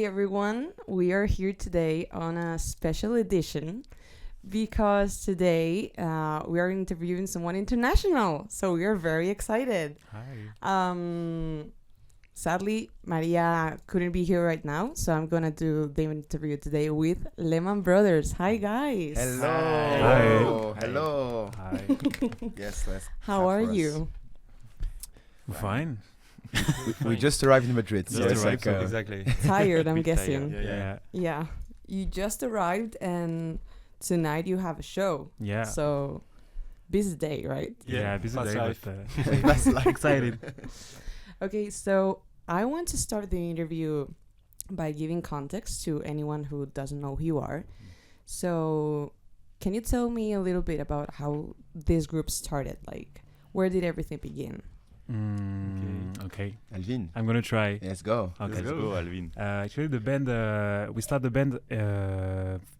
everyone. We are here today on a special edition because today we are interviewing someone international. So we are very excited. Hi. Sadly, Maria couldn't be here right now, so I'm going to do the interview today with Lehmann Brothers. Hi, guys. Hello. Hi. Hello. Hi. Yes, let's. How are you? Fine. We just arrived in Madrid, so Just it's arrived, like so exactly. Tired, I'm Bit guessing. tired. Yeah. Yeah. You just arrived and tonight you have a show. Yeah. So, busy day, right? Yeah. Busy fast day, life. but Fast life. excited. Okay, so I want to start the interview by giving context to anyone who doesn't know who you are. So, can you tell me a little bit about how this group started? Like, where did everything begin? Okay. Alvin, I'm gonna try. let's go. Okay. Let's go, Alvin. Actually, the band we started the band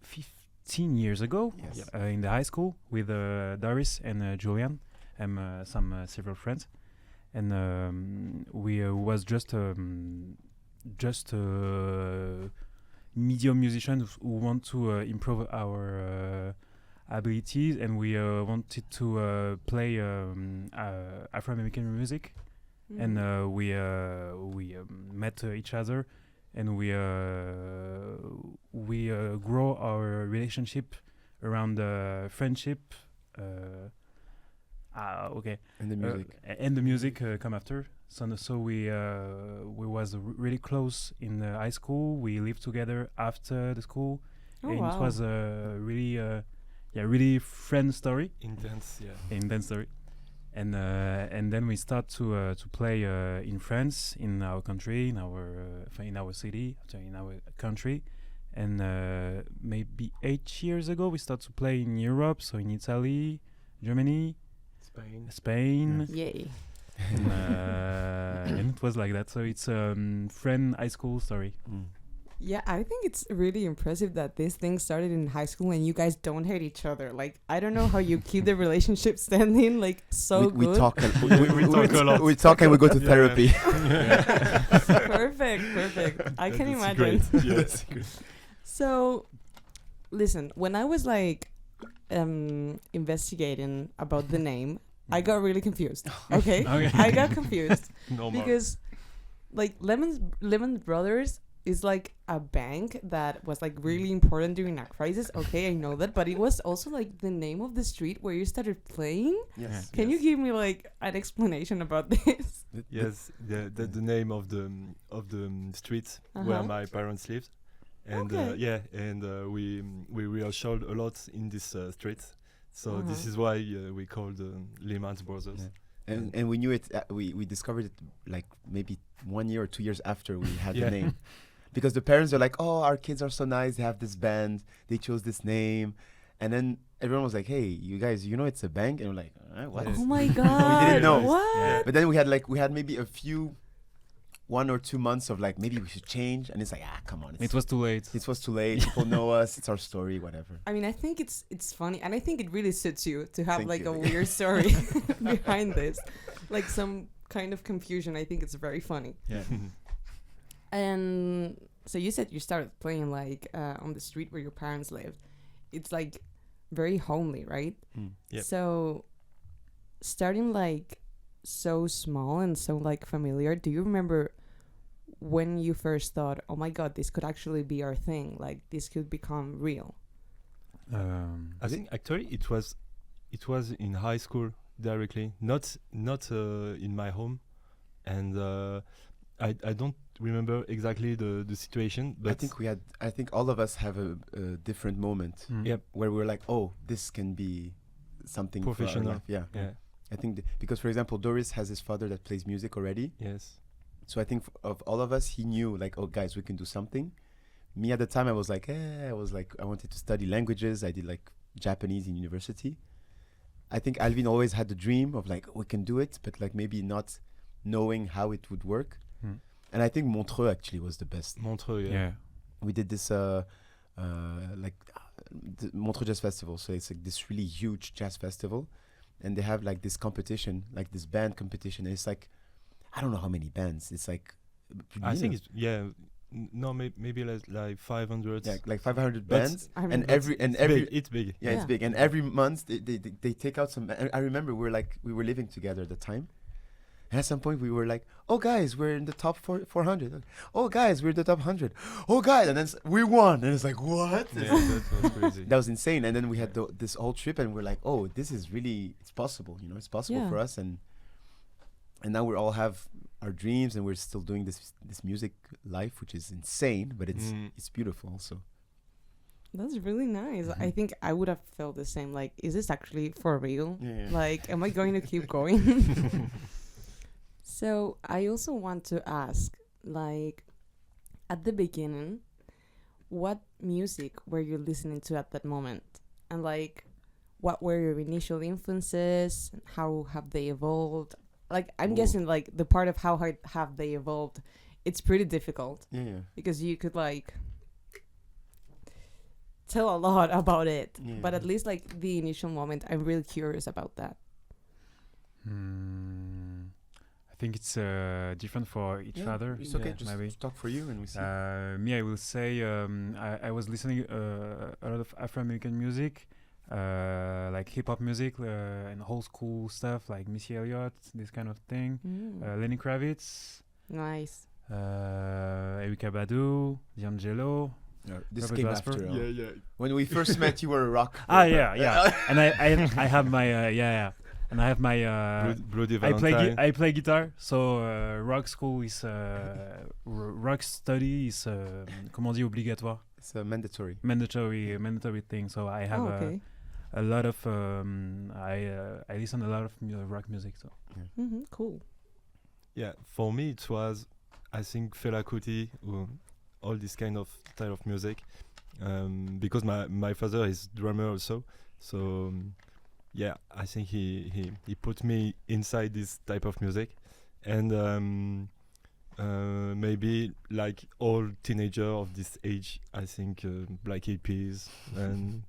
15 years ago Yes. in the high school with Doris and Julian and several friends, and we was just medium musicians who want to improve our abilities, and we wanted to play Afro-American music. And we met each other, and we grow our relationship around friendship. Okay. And the music. And the music come after. So we was really close in high school. We lived together after the school, and it was a really friend story. Intense, yeah. Intense story. And then we start to play in France, in our country, in our city, in our country, and maybe 8 years ago we start to play in Europe, so in Italy, Germany, Spain. Yay. And it was like that. So it's friend high school story. Yeah, I think it's really impressive that this thing started in high school and you guys don't hate each other. Like, I don't know how you keep the relationship standing, like, so we good. talk. We talk a lot. We talk and we go to therapy. Perfect. I can imagine. Great. Yes. So, listen, when I was like investigating about the name, I got really confused. Okay? I got confused Normal. because like Lehman Brothers is like a bank that was like really important during a crisis. Okay, I know that, but it was also like the name of the street where you started playing. Yes. Can you give me like an explanation about this? Yes, the name of the street where my parents lived, and Okay. we rehearsed a lot in this street, so this is why we called Lehmanns Brothers. Yeah. And we knew it. We discovered it like maybe 1 year or 2 years after we had the name, because the parents are like, "Oh, our kids are so nice. They have this band. They chose this name," and then everyone was like, "Hey, you guys, you know it's a bank?" And we're like, "What?" Oh my god! We didn't know. What? Yeah. But then we had maybe a few 1 or 2 months of like, maybe we should change, and it's like, come on, It was too late. it was too late. People know us. It's our story, whatever. I mean, I think it's funny, and I think it really suits you to have Thank like you. a weird story behind this, like some kind of confusion. I think it's very funny. Yeah. And so you said you started playing like on the street where your parents lived. It's like very homely, right? Yep. So starting like so small and so like familiar, do you remember when you first thought, oh my god, this could actually be our thing, like this could become real? I think actually it was in high school directly, not in my home, and I don't remember exactly the situation, but I think all of us have a different moment Yep. where we're like, oh, this can be something for our Professional. life. Yeah. Yeah. I think because, for example, Doris has his father that plays music already. Yes. So I think of all of us, he knew like, oh, guys, we can do something. Me at the time, I was like, I wanted to study languages. I did like Japanese in university. I think Alvin always had the dream of like, we can do it, but like maybe not knowing how it would work. And I think Montreux actually was the best. Montreux, Yeah. We did this the Montreux Jazz Festival. So it's like this really huge jazz festival, and they have like this competition, like this band competition. And it's like, I don't know how many bands. It's like, I think it's no, maybe like 500. Yeah, like 500 But bands, I and remember every It's big. yeah, it's Yeah. big. And every month they take out some. I remember we were living together at the time, and at some point we were like, "Oh guys, we're in the top 400. Oh guys, we're in the top 100. Oh guys," and then we won, and it's like, what? Yeah, that was crazy. That was insane. And then we had this whole trip, and we're like, "Oh, this is really it's possible. You know, it's possible Yeah. for us." And now we all have our dreams, and we're still doing this music life, which is insane, but it's beautiful also. That's really nice. I think I would have felt the same. Like, is this actually for real? Yeah. Like, am I going to keep going? So I also want to ask, like, at the beginning, what music were you listening to at that moment? And like, what were your initial influences? And how have they evolved? Like, I'm Ooh. guessing like the part of how have they evolved, it's pretty difficult Yeah. because you could like tell a lot about it. Yeah. But at least like the initial moment, I'm really curious about that. I think it's different for each Yeah, other. it's okay. Yeah, Just maybe. talk for you, and we see. Me, I will say I was listening a lot of Afro-American music, like hip-hop music and old school stuff like Missy Elliott, this kind of thing. Lenny Kravitz, Nice. Erykah Badu, D'Angelo. This Robert came Glasper? after. yeah. When we first met, you were a rock. Yeah. And I have my and I have my Bloody I Valentine. play guitar, so rock school is rock study is comment on dit obligatoire, It's a mandatory. mandatory thing. So I have Oh, okay. a lot of I listen a lot of rock music. So Cool. Yeah, for me it was, I think, Fela Kuti, all this kind of style of music, because my father is drummer also, so yeah, I think he put me inside this type of music, and maybe like all teenager of this age, I think Black Eyed Peas and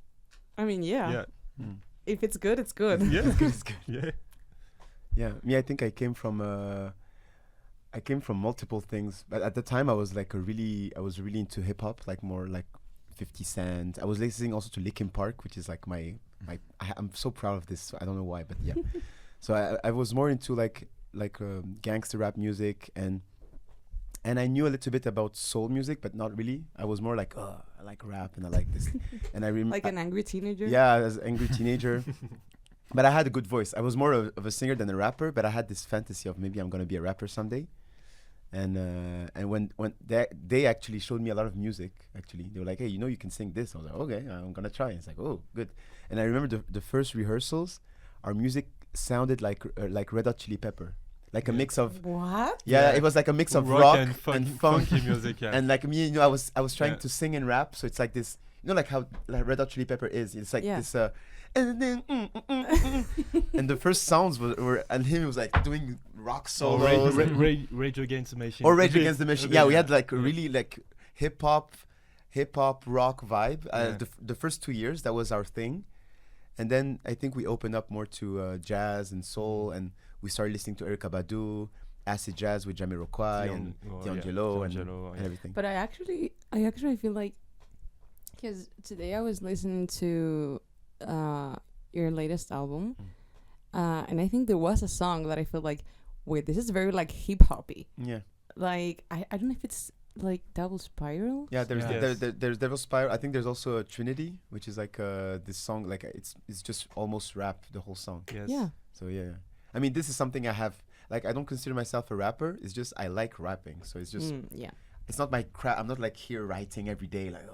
I mean, yeah. yeah, If it's good, it's good. yeah, It's good. yeah. Yeah, me. I think I came from multiple things, but at the time I was really into hip hop, like more like 50 Cent. I was listening also to Linkin Park, which is like I'm so proud of this. I don't know why, but yeah. So I was more into like gangster rap music, and I knew a little bit about soul music, but not really. I was more like, I like rap and I like this, and I remember Like an angry teenager. yeah, as an angry teenager. But I had a good voice. I was more of a singer than a rapper, but I had this fantasy of maybe I'm gonna be a rapper someday. And when they actually showed me a lot of music, actually they were like, hey, you can sing this. I was like, okay, I'm gonna try. It's like, oh, good. And I remember the first rehearsals, our music sounded like Red Hot Chili Pepper, like a mix of What? yeah, Yeah. it was like a mix of rock and funk. funky music. Yeah, And like me, I was trying Yeah. to sing and rap, so it's like this, like how like Red Hot Chili Pepper is. It's like Yeah. this, and then and the first sounds were and him was like doing rock or solos Rage Against the Machine. or Rage Against the Machine. Yeah, we had like a Yeah. really like hip hop rock vibe. Yeah. The first 2 years that was our thing, and then I think we opened up more to jazz and soul, and we started listening to Erykah Badu, acid jazz with Jamiroquai and D'Angelo and everything. But I actually feel like, because today I was listening to your latest album, and I think there was a song that I feel like, wait, this is very like hip hoppy. Yeah. Like I don't know if it's like Double Spiral. Yeah, there's Yes. there's Devil Spiral. I think there's also a Trinity, which is like this song, like it's just almost rap the whole song. Yes. Yeah. So yeah, I mean this is something I have. Like I don't consider myself a rapper. It's just I like rapping. So it's just Yeah. it's not my crap. I'm not like here writing every day like,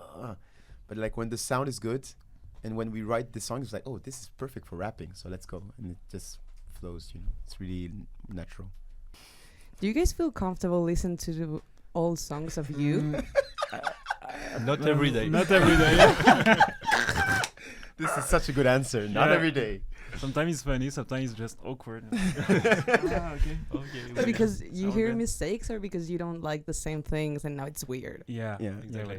but like when the sound is good, and when we write the song, it's like, oh, this is perfect for rapping. So let's go, and it just flows. It's really natural. Do you guys feel comfortable listening to old songs of you? Not every day. Not every day. This is such a good answer. Not Yeah. every day. Sometimes it's funny, sometimes it's just awkward. Okay. Because you Sound hear good. mistakes, or because you don't like the same things and now it's weird? Yeah, Yeah. exactly.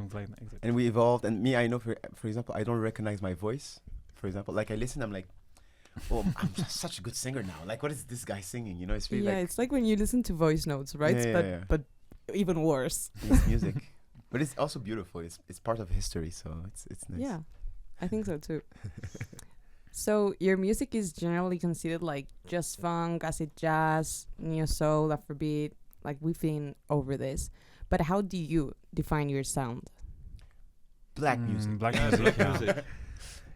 And we evolved. And me, I know for example, I don't recognize my voice. For example, like I listen, I'm like, oh, I'm just such a good singer now. Like, what is this guy singing? It's really Yeah, like it's like when you listen to voice notes, right? Yeah, yeah, but yeah. but even worse. it's music. But it's also beautiful. It's part of history, so it's nice. Yeah, I think so too. So your music is generally considered like just funk, acid jazz, neo soul, Afrobeat. Like we've been over this, but how do you define your sound? Black music. Black Yeah, music. black Yeah. music.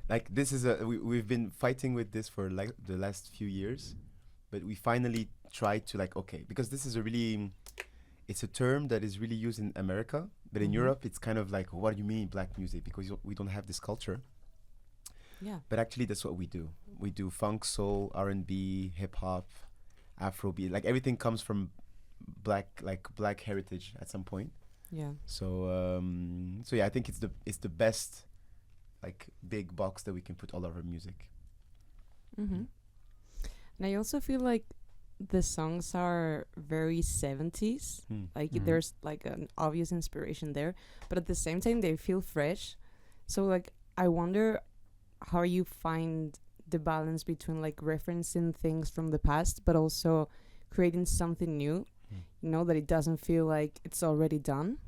Like this is we've been fighting with this for like the last few years, but we finally tried to like, okay, because this is a really it's a term that is really used in America, but in Mhm. Europe it's kind of like, what do you mean black music? Because we don't have this culture. Yeah. But actually that's what we do. We do funk, soul, R&B, hip hop, Afrobeat. Like everything comes from black heritage at some point. Yeah. So yeah, I think it's the best like big box that we can put all of our music. Mm-hmm. And I also feel like the songs are very 70s. Like Mhm. there's like an obvious inspiration there, but at the same time they feel fresh. So like I wonder how you find the balance between like referencing things from the past but also creating something new, you know, that it doesn't feel like it's already done.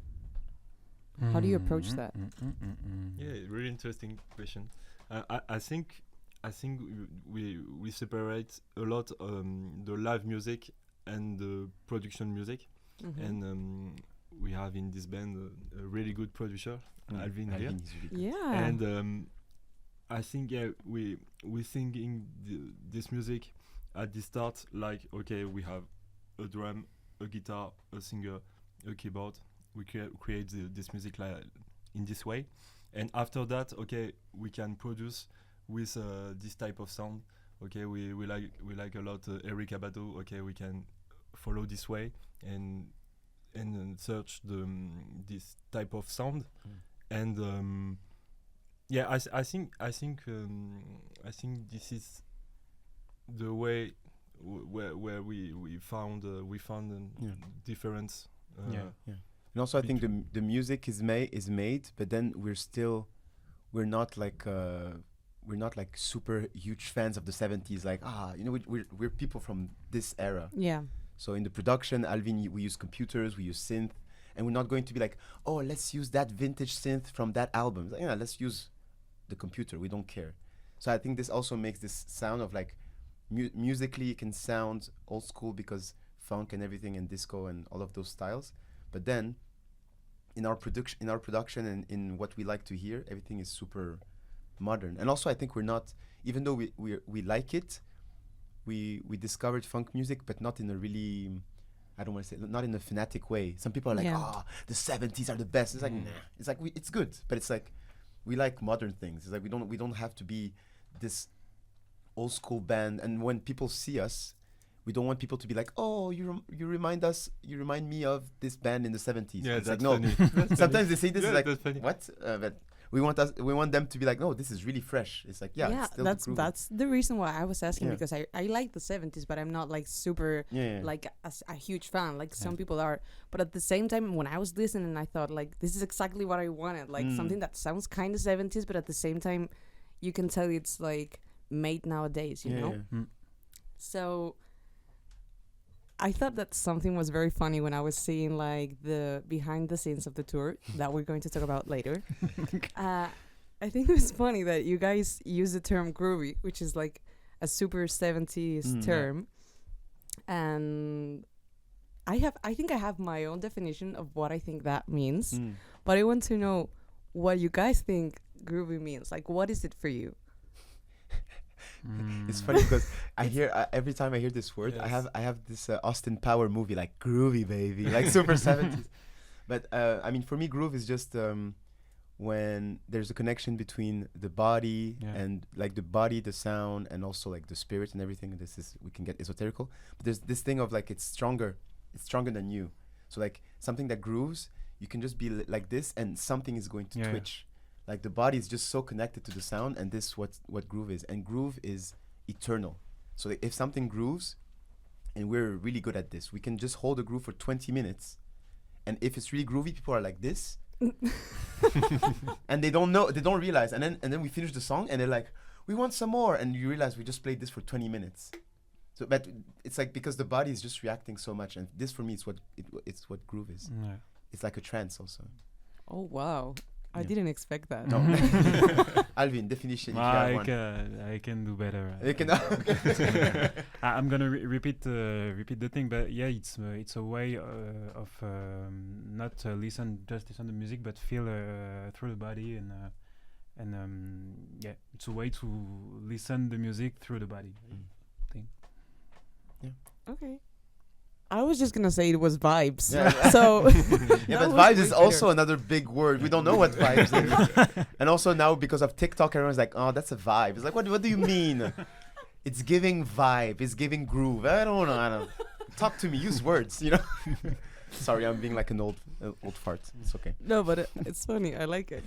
How do you approach that? Yeah, really interesting question. I think we separate a lot the live music and the production music, Mhm. and we have in this band a really good producer, Alvin here. Is really good. Yeah. And I think we singing this music at the start like, okay, we have a drum, a guitar, a singer, a keyboard. We create this music in this way, and after that, okay, we can produce with this type of sound. Okay, we like a lot Eric Abado. Okay, we can follow this way and search this type of sound, and yeah, I think this is the way where we found Yeah. difference. Yeah. And also, I think the music is made, but then we're not like super huge fans of the 70s. Like we're people from this era. Yeah. So in the production, Alvin, we use computers, we use synth, and we're not going to be like, oh, let's use that vintage synth from that album. It's like, yeah, let's use the computer. We don't care. So I think this also makes this sound of like musically it can sound old school because funk and everything and disco and all of those styles, but then in our production and in what we like to hear, everything is super modern. And also I think we're not, even though we like it, we discovered funk music, but not in a really, I don't want to say, not in a fanatic way. Some people are like, Yeah. the 70s are the best. It's like, nah. It's like it's good, but it's like we like modern things. It's like we don't have to be this old school band. And when people see us, we don't want people to be like, oh, you remind me of this band in the 70s. Yeah, it's that's like, no. funny. Sometimes they say this Yeah, is like, that's funny. what? But we want them to be like, no, this is really fresh. It's like, yeah, it's still groovy. that's the reason why I was asking, Yeah. because I like the 70s, but I'm not like super Yeah. like a huge fan like some people are. But at the same time, when I was listening, I thought like this is exactly what I wanted, like something that sounds kind of 70s, but at the same time you can tell it's like made nowadays, you know. So I thought that something was very funny when I was seeing like the behind the scenes of the tour that we're going to talk about later. I think it was funny that you guys use the term groovy, which is like a super 70s term. And I think I have my own definition of what I think that means. But I want to know what you guys think groovy means. Like, what is it for you? It's funny because I hear every time I hear this word, Yes. I have this Austin Power movie like groovy baby, like super 70s. But I mean, for me, groove is just when there's a connection between the body and like the body, the sound, and also like the spirit and everything. This is, we can get esoterical, but there's this thing of like it's stronger than you. So like something that grooves, you can just be like this, and something is going to twitch. Like the body is just so connected to the sound, and this what groove is. And groove is eternal. So if something grooves, and we're really good at this, we can just hold a groove for 20 minutes. And if it's really groovy, people are like this. And they don't realize. And then we finish the song and they're like, we want some more. And you realize we just played this for 20 minutes. So, but it's like because the body is just reacting so much. And this for me is it's what groove is. Yeah. It's like a trance also. Oh wow, I Yeah. didn't expect that. No. Alvin, definition. If you I, have one. I can do better. You can. I'm gonna repeat the thing, but yeah, it's a way of not just listen to music, but feel through the body, and yeah, it's a way to listen the music through the body. Okay. I was just gonna say it was vibes. Yeah. So Yeah, that but was vibes way is also better. another big word. We don't know what vibes is. And also now because of TikTok, everyone's like, oh, that's a vibe. It's like, what do you mean? It's giving vibe. It's giving groove. I don't know. Talk to me. Use words, you know? Sorry, I'm being like an old fart. It's okay. No, but it's funny. I like it.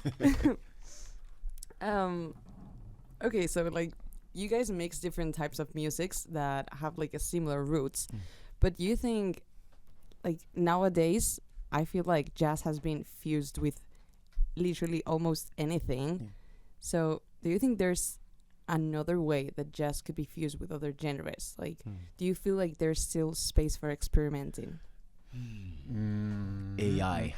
Okay, so like you guys mix different types of musics that have like a similar roots, but you think like nowadays I feel like jazz has been fused with literally almost anything. Yeah. So do you think there's another way that jazz could be fused with other genres? Like, do you feel like there's still space for experimenting? AI.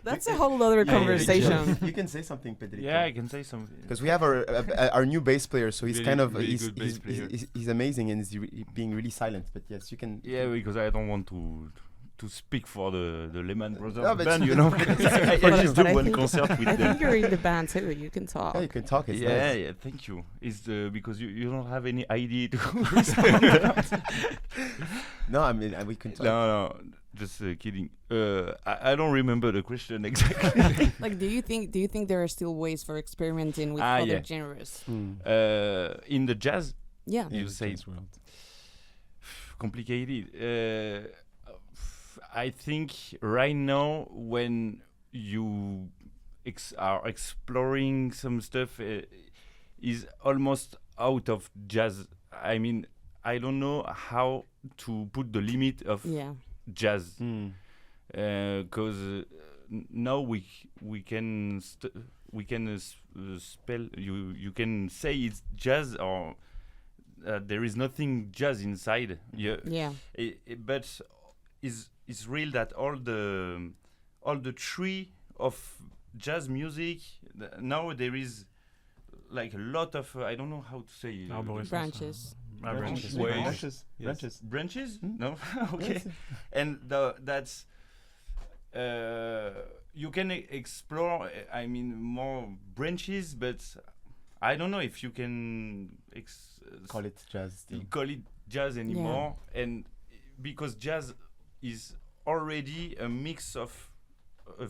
That's a whole other Yeah, conversation. You can say something, Pedrito. Yeah, I can say something. Because we have our new bass player, so he's Really- kind of really good bass player. he's amazing and he's being really silent. But yes, you can. Yeah, because I don't want to speak for the Lehmann brothers No, but band, you- you know. but I But just do I one think- concert with I them. think you're in the band too. You can talk. Yeah, you can talk. It's Yeah, nice. yeah, thank you. It's because you don't have any idea to respond. No, I mean we can talk. No, just kidding. I don't remember the question exactly. Like, do you think there are still ways for experimenting with other yeah. genres? In the jazz, Yeah. you say complicated. I think right now when you are exploring some stuff is almost out of jazz. I mean, I don't know how to put the limit of Yeah. jazz Mm. because now we can spell you can say it's jazz or there is nothing jazz inside. Yeah, Yeah. but it's real that all the tree of jazz music now there is like a lot of I don't know how to say Branches. Branches. Branches. Yes. Branches. branches. Mm. No, okay, and that's you can explore. I mean more branches, but I don't know if you can Call it jazz. Still. call it jazz anymore, and because jazz is already a mix of a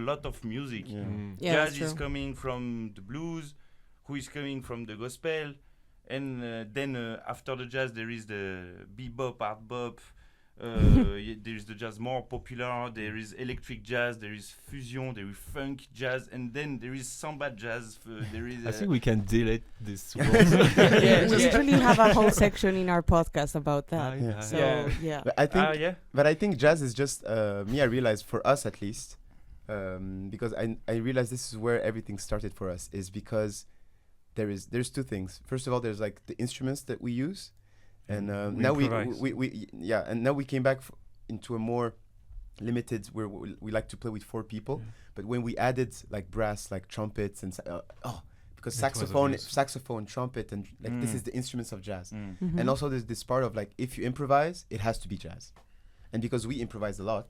lot of music. Yeah. Yeah, Jazz that's is true. coming from the blues, who is coming from the gospel, and then after the jazz there is the bebop, art bop. There is the jazz more popular. There is electric jazz. There is fusion. There is funk jazz, and then there is samba jazz. There is. I think we can delete this word. Yeah, We yeah. literally have a whole section in our podcast about that. Yeah. So Yeah. yeah. But I think yeah. But I think jazz is just me. I realized for us at least, because I realized this is where everything started for us. Is because there's two things. First of all, there's like the instruments that we use, and We now improvise. and now we came back into a more limited where we like to play with 4 people. Yeah. But when we added like brass, like trumpets and because It was saxophone, obvious. trumpet, and like this Mm. is the instruments of jazz. Mm. Mhm. And also there's this part of like if you improvise, it has to be jazz. And because we improvise a lot,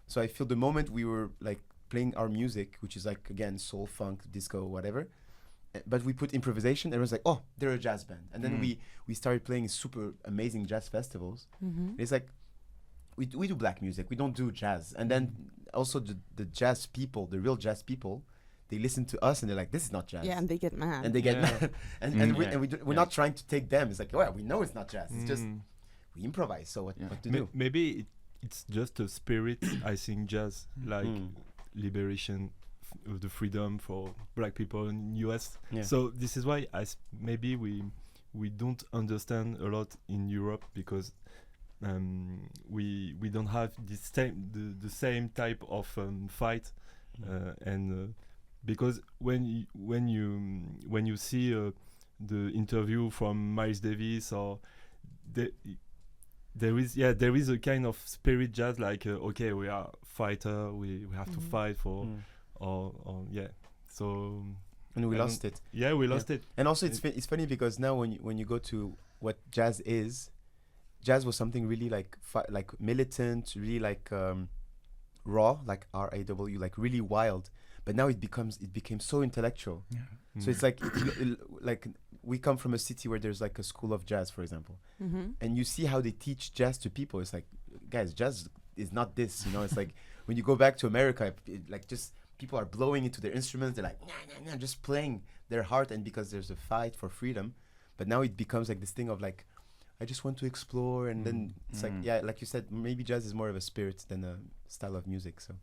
so I feel the moment we were like playing our music, which is like again soul, funk, disco, whatever, but we put improvisation, everyone's like, oh, they're a jazz band. And then we started playing super amazing jazz festivals. Mhm. It's like we do black music, we don't do jazz. And then also the jazz people, the real jazz people, they listen to us and they're like, this is not jazz. Yeah, and they get mad. And they get Yeah. mad. and Mm. we, Yeah. and we're Yeah. not trying to take them. It's like, well, we know it's not jazz. It's just Mm. we improvise. So what to Ma- do? maybe it's just a spirit. I think jazz, like liberation of the freedom for black people in US. Yeah. So this is why maybe we don't understand a lot in Europe because we don't have the same type of fight and because when you see the interview from Miles Davis or there is a kind of spirit jazz, like okay, we are fighter, we have to fight for, or yeah. So And we I lost don't- it. yeah, we lost it. And also, it's funny because now when you go to what jazz is, jazz was something really like like militant, really like raw, like RAW, like really wild. But now it became so intellectual. Yeah. So it's like like we come from a city where there's like a school of jazz, for example, and you see how they teach jazz to people. It's like, guys, jazz is not this, you know. It's like when you go back to America, like just people are blowing into their instruments. They're like, nah, just playing their heart, and because there's a fight for freedom. But now it becomes like this thing of like, I just want to explore, and then it's like, yeah, like you said, maybe jazz is more of a spirit than a style of music. So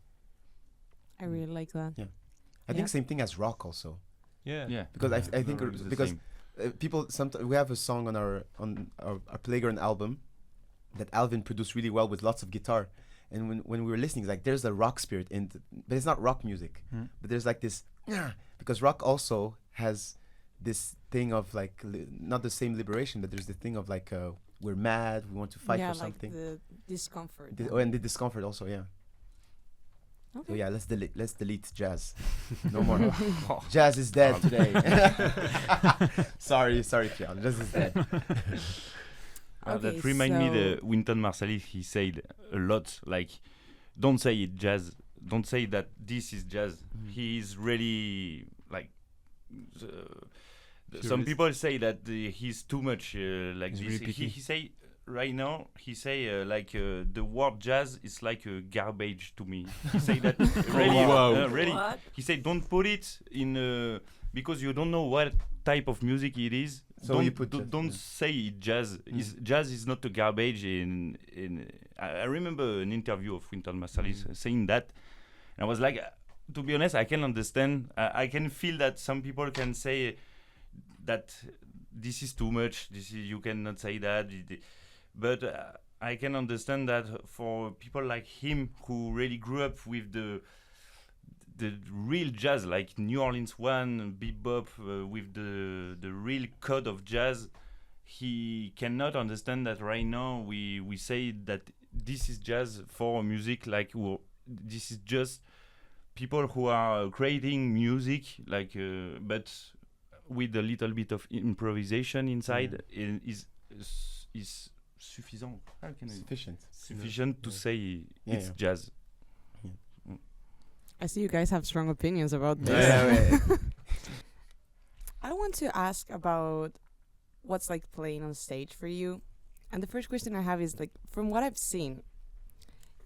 I really like that. yeah, I think same thing as rock also, Yeah. because I think It's the because same. people sometimes we have a song on our Playground album that Alvin produced really well with lots of guitar, and when we were listening, it's like there's a rock spirit but it's not rock music, but there's like this because rock also has this thing of like not the same liberation, but there's the thing of like we're mad, we want to fight for something. Yeah, like the discomfort. And the discomfort also, yeah. Okay. So yeah, let's delete jazz. No more. Jazz is dead today. sorry, Pierre. Jazz is dead. Okay, That remind me so- the Wynton Marsalis. He said a lot like, don't say it jazz. Don't say that this is jazz. He is really like. Some Purist. people say that he's too much like He's this. really picky. He say right now. He say like the word jazz is like garbage to me. He say that really, Wow. really. What? He said don't put it in because you don't know what type of music it is. So don't you put jazz, don't yeah. say it jazz. Jazz is not a garbage. I remember an interview of Wynton Marsalis saying that, and I was like, to be honest, I can understand. I can feel that some people can say that this is too much. You cannot say that. But I can understand that for people like him who really grew up with the real jazz, like New Orleans one, bebop, with the real code of jazz, he cannot understand that right now we say that this is jazz for music, like this is just people who are creating music, like but with a little bit of improvisation inside is suffisant. How can I Sufficient. to say Yeah, it's yeah. jazz. I see you guys have strong opinions about this. Yeah. I want to ask about what's like playing on stage for you. And the first question I have is like, from what I've seen,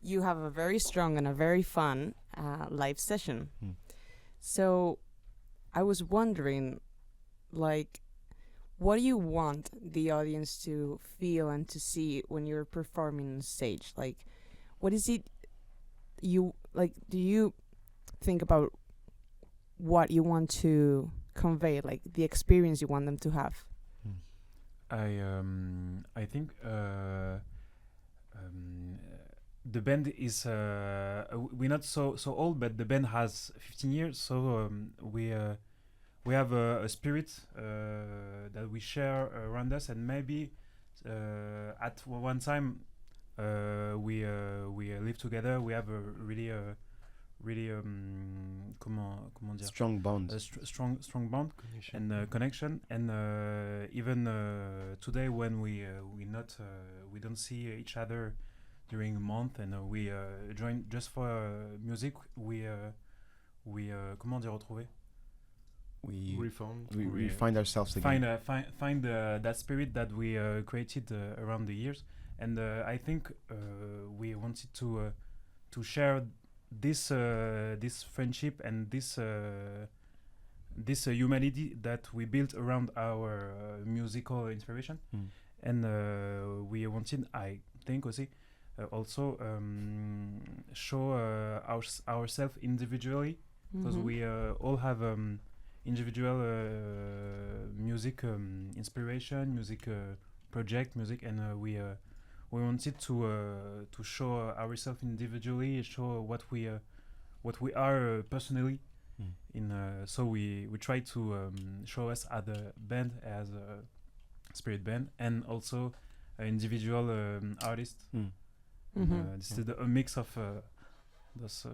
you have a very strong and a very fun live session. So I was wondering, like, what do you want the audience to feel and to see when you're performing on stage? Like, what is it you like? Do you think about what you want to convey, like the experience you want them to have? I think the band is we're not so old, but the band has 15 years, so we have a spirit that we share around us, and maybe at one time we live together. We have a really comment dire, Strong bond. a strong bond and connection, and even today when we don't see each other during a month, and we join just for music, we comment dire retrouver, we find ourselves again. find that spirit that we created around the years, and I think we wanted to share this friendship and this humanity that we built around our musical inspiration, and we wanted, I think, also show ourselves individually, because we all have individual music inspiration, music project, music, and we wanted to show ourselves individually, show what we are personally. So we try to show us as a band, as a spirit band, and also individual artist. This is a mix of those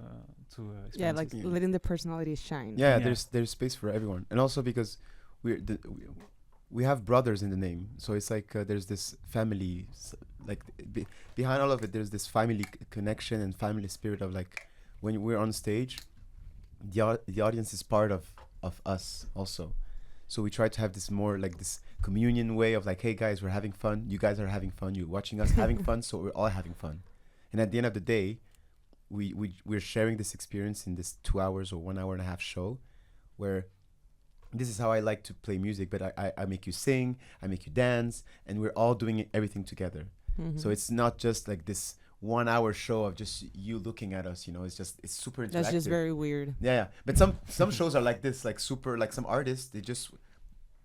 two Yeah, like experiences. letting the personality shine. Yeah, Yeah. there's space for everyone, and also because we have brothers in the name, so it's like there's this family, like behind all of it, there's this family connection and family spirit of like when we're on stage, the audience is part of us also. So we try to have this more like this communion way of like, hey guys, we're having fun. You guys are having fun. You're watching us having fun, so we're all having fun. And at the end of the day, we're sharing this experience in this 2 hours or 1 hour and a half show, where this is how I like to play music. But I make you sing, I make you dance, and we're all doing everything together. So it's not just like this 1 hour show of just you looking at us, you know. It's super interactive. That's just very weird. Yeah. But some shows are like this, like super, like some artists,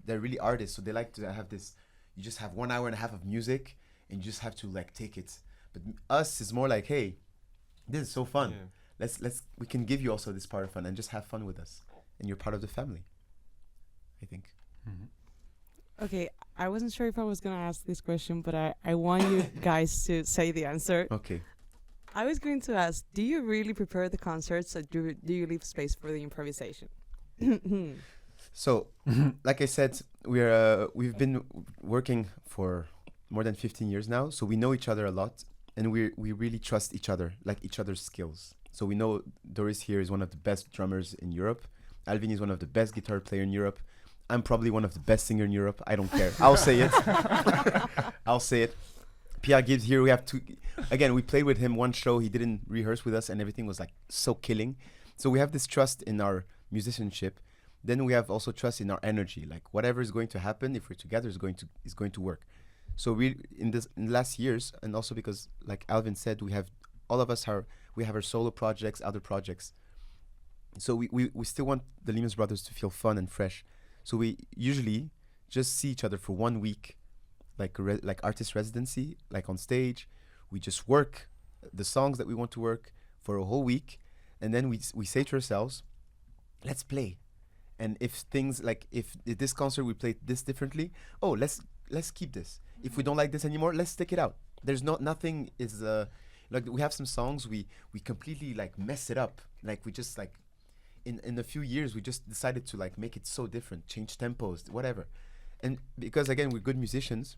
they're really artists, so they like to have this, you just have 1 hour and a half of music and you just have to like take it. But us is more like, hey, this is so fun. Yeah. We can give you also this part of fun and just have fun with us, and you're part of the family, I think. Okay, I wasn't sure if I was gonna ask this question, but I want you guys to say the answer. Okay. I was going to ask, do you really prepare the concerts, or do you leave space for the improvisation? So, like I said, we've been working for more than 15 years now, so we know each other a lot, and we really trust each other, like each other's skills. So we know Doris here is one of the best drummers in Europe. Alvin is one of the best guitar player in Europe. I'm probably one of the best singer in Europe. I don't care. I'll say it. I'll say it. Pierre Gibbs here. We have two. Again, we played with him one show. He didn't rehearse with us, and everything was like so killing. So we have this trust in our musicianship. Then we have also trust in our energy. Like whatever is going to happen, if we're together, is going to work. So we in the last years, and also because like Alvin said, we have our solo projects, other projects. So we still want the Lehmanns brothers to feel fun and fresh. So we usually just see each other for 1 week, like artist residency, like on stage. We just work the songs that we want to work for a whole week, and then we say to ourselves, let's play. And if things like if this concert we played this differently, let's keep this. If we don't like this anymore, let's take it out. There's nothing is like we have some songs we completely like mess it up. Like we just like in a few years we just decided to like make it so different, change tempos, whatever. And because again we're good musicians,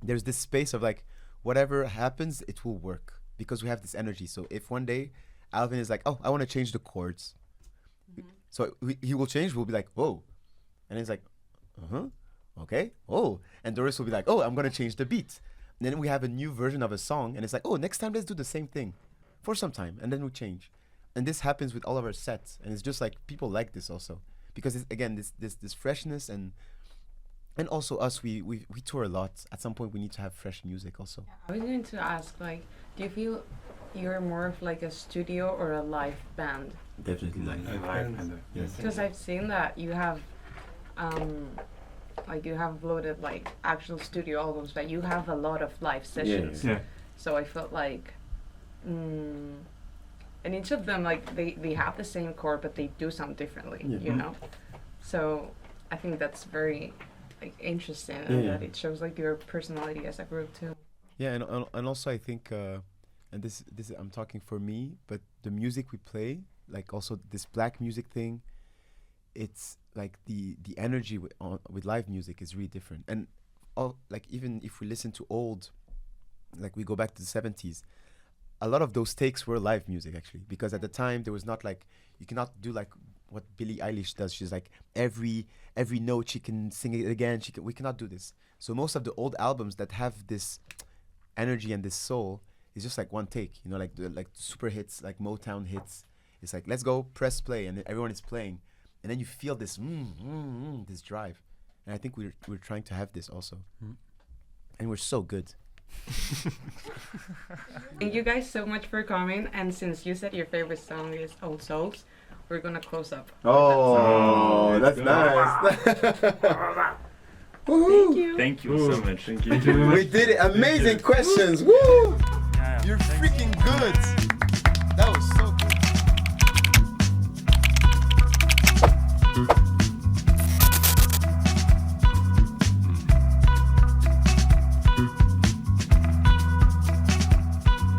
there's this space of like whatever happens it will work because we have this energy. So if one day Alvin is like, oh, I want to change the chords, so he will change. We'll be like, whoa, and he's like, okay, oh, and Doris will be like, oh, I'm gonna change the beat. And then we have a new version of a song, and it's like, oh, next time let's do the same thing for some time, and then we change. And this happens with all of our sets, and it's just like people like this also because it's, again this freshness and also us we tour a lot. At some point we need to have fresh music also. I was going to ask, like, do you feel you're more of like a studio or a live band? Definitely Yes. Because I've seen that you have like you have uploaded like actual studio albums, but you have a lot of live sessions. Yeah. So I felt like and each of them, like they have the same chord, but they do sound differently, you know. So I think that's very like interesting, and that it shows like your personality as a group too. Yeah, and also I think and this I'm talking for me, but the music we play, like also this black music thing, it's like the energy with live music is really different. And like even if we listen to old, like we go back to the 70s, a lot of those takes were live music actually, because at the time there was not like, you cannot do like what Billie Eilish does. She's like every note she can sing it again. We cannot do this. So most of the old albums that have this energy and this soul is just like one take, you know, like the super hits, like Motown hits. It's like, let's go, press play, and everyone is playing, and then you feel this this drive. And I think we're trying to have this also, and we're so good. Thank you guys so much for coming. And since you said your favorite song is Old Souls, we're gonna close up. Oh, that's nice. Thank you. Thank you so much. Thank you. We did it. Amazing questions. Woo! Yeah, You're thanks. freaking good. That was so good.